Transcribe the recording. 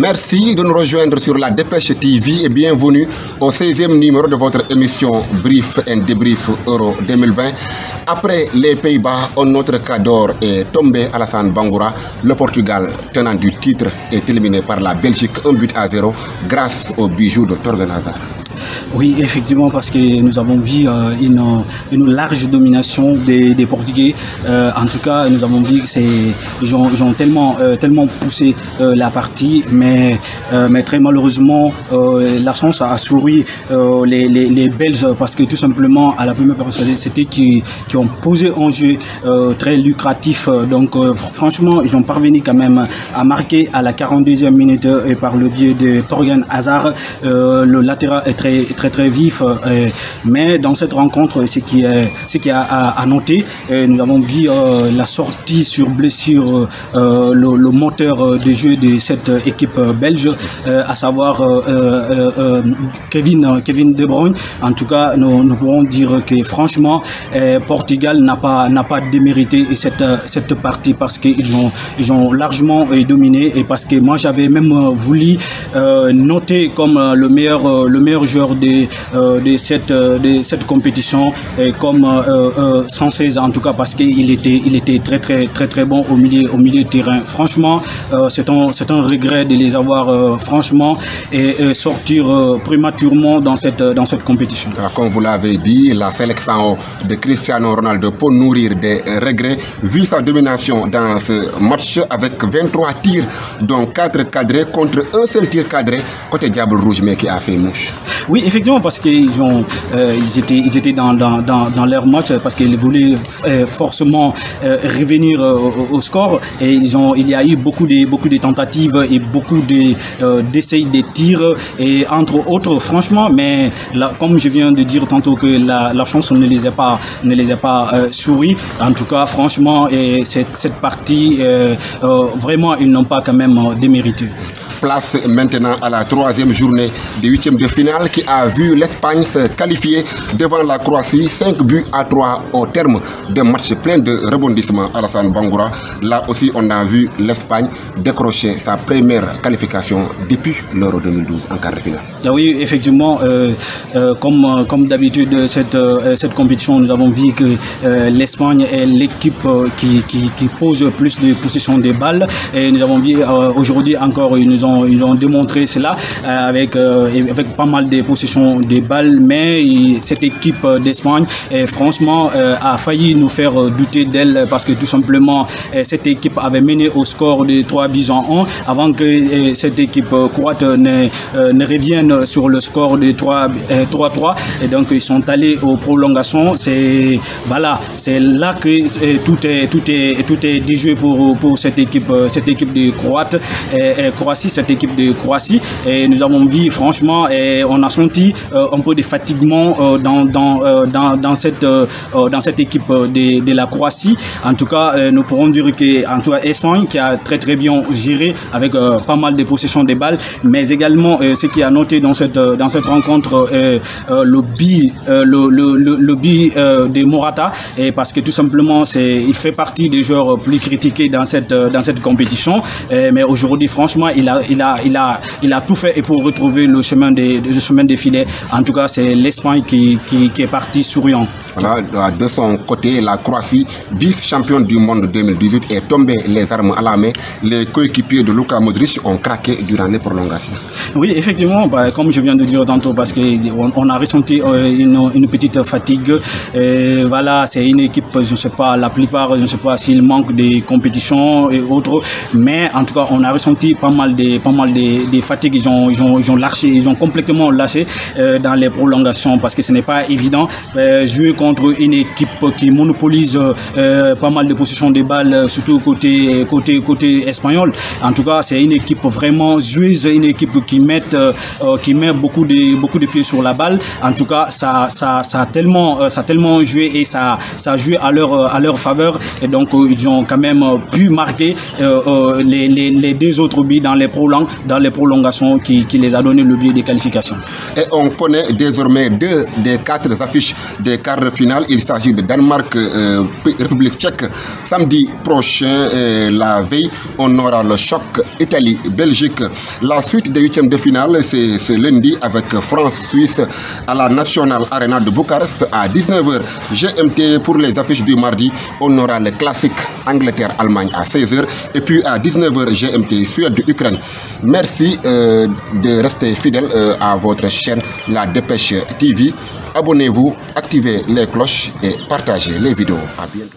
Merci de nous rejoindre sur la Dépêche TV et bienvenue au 16e numéro de votre émission Brief and Débrief Euro 2020. Après les Pays-Bas, un autre cadre est tombé, Alassane Bangoura. Le Portugal, tenant du titre, est éliminé par la Belgique 1-0 grâce au bijou de Thorgan Hazard. Oui, effectivement, parce que nous avons vu une large domination des Portugais. En tout cas, nous avons vu qu'ils ont tellement poussé la partie, mais très malheureusement, la chance a souri les Belges parce que tout simplement, à la première période, c'était qui ont posé un jeu très lucratif. Donc, franchement, ils ont parvenu quand même à marquer à la 42e minute par le biais de Thorgan Hazard. Le latéral est très vif, mais dans cette rencontre, ce qui est à noter, nous avons vu la sortie sur blessure, le moteur de jeu de cette équipe belge, à savoir Kevin De Bruyne. En tout cas, nous pourrons dire que franchement, Portugal n'a pas démérité cette partie parce qu'ils ont largement dominé et parce que moi j'avais même voulu noter comme le meilleur joueur de cette compétition comme Sanchez, en tout cas parce qu'il était très bon au milieu de terrain. Franchement, c'est un regret de les avoir franchement sortir prématurément dans cette compétition. Alors, comme vous l'avez dit, la sélection de Cristiano Ronaldo peut nourrir des regrets vu sa domination dans ce match avec 23 tirs dont 4 cadrés contre un seul tir cadré côté Diable Rouge mais qui a fait mouche. Oui, effectivement, parce qu'ils étaient dans leur match parce qu'ils voulaient forcément revenir au score et il y a eu beaucoup de tentatives et beaucoup d'essais de tirs et entre autres, franchement, mais là, comme je viens de dire tantôt que la chance ne les a pas souri. En tout cas, franchement, cette partie, vraiment, ils n'ont pas quand même démérité. Place maintenant à la 3e journée des 8e de finale qui a vu l'Espagne se qualifier devant la Croatie 5-3 au terme d'un match plein de rebondissements. Alassane Bangoura, là aussi on a vu l'Espagne décrocher sa première qualification depuis l'Euro 2012 en quart de finale. Oui, effectivement, comme d'habitude cette compétition, nous avons vu que l'Espagne est l'équipe qui pose plus de possession des balles et nous avons vu aujourd'hui encore ils ont démontré cela avec pas mal de possessions des balles, mais cette équipe d'Espagne franchement a failli nous faire douter d'elle parce que tout simplement cette équipe avait mené au score de 3-1 avant que cette équipe croate ne revienne sur le score de 3-3 et donc ils sont allés aux prolongations. C'est là que tout est déjoué pour cette équipe de Croatie, cette équipe de Croatie, et nous avons vu franchement on a senti un peu de fatiguement dans cette équipe de la Croatie. En tout cas, nous pourrons dire que en tout cas Espagne qui a très bien géré avec pas mal de possession des balles, mais également ce qui a noté dans cette rencontre le but de Morata, et parce que tout simplement il fait partie des joueurs plus critiqués dans cette compétition, mais aujourd'hui franchement il a tout fait pour retrouver le chemin des filets. En tout cas, c'est l'Espagne qui est partie souriant. Voilà, de son côté, la Croatie, vice-championne du monde 2018, est tombée les armes à la main. Les coéquipiers de Luka Modric ont craqué durant les prolongations. Oui, effectivement, comme je viens de dire tantôt, parce qu'on a ressenti une petite fatigue. Voilà, c'est une équipe, je ne sais pas, la plupart, je ne sais pas s'il manque de compétitions et autres, mais en tout cas, on a ressenti pas mal de fatigues. Ils ont lâché, ils ont complètement lâché dans les prolongations parce que ce n'est pas évident jouer contre une équipe qui monopolise pas mal de possession des balles, surtout côté espagnol. En tout cas, c'est une équipe vraiment joueuse, une équipe qui met beaucoup de pieds sur la balle. En tout cas, ça a tellement joué et ça a joué à leur faveur, et donc ils ont quand même pu marquer les deux autres buts dans les prolongations. Hollande dans les prolongations qui les a donné le billet des qualifications. Et on connaît désormais 2 des 4 affiches des quarts de finale. Il s'agit de Danemark-République tchèque. Samedi prochain, la veille, on aura le choc Italie-Belgique. La suite des 8e de finale, c'est lundi avec France-Suisse à la National Arena de Bucarest à 19h GMT. Pour les affiches du mardi, on aura le classique Angleterre-Allemagne à 16h et puis à 19h GMT Suède-Ukraine. Merci de rester fidèle à votre chaîne La Dépêche TV. Abonnez-vous, activez les cloches et partagez les vidéos. À bientôt.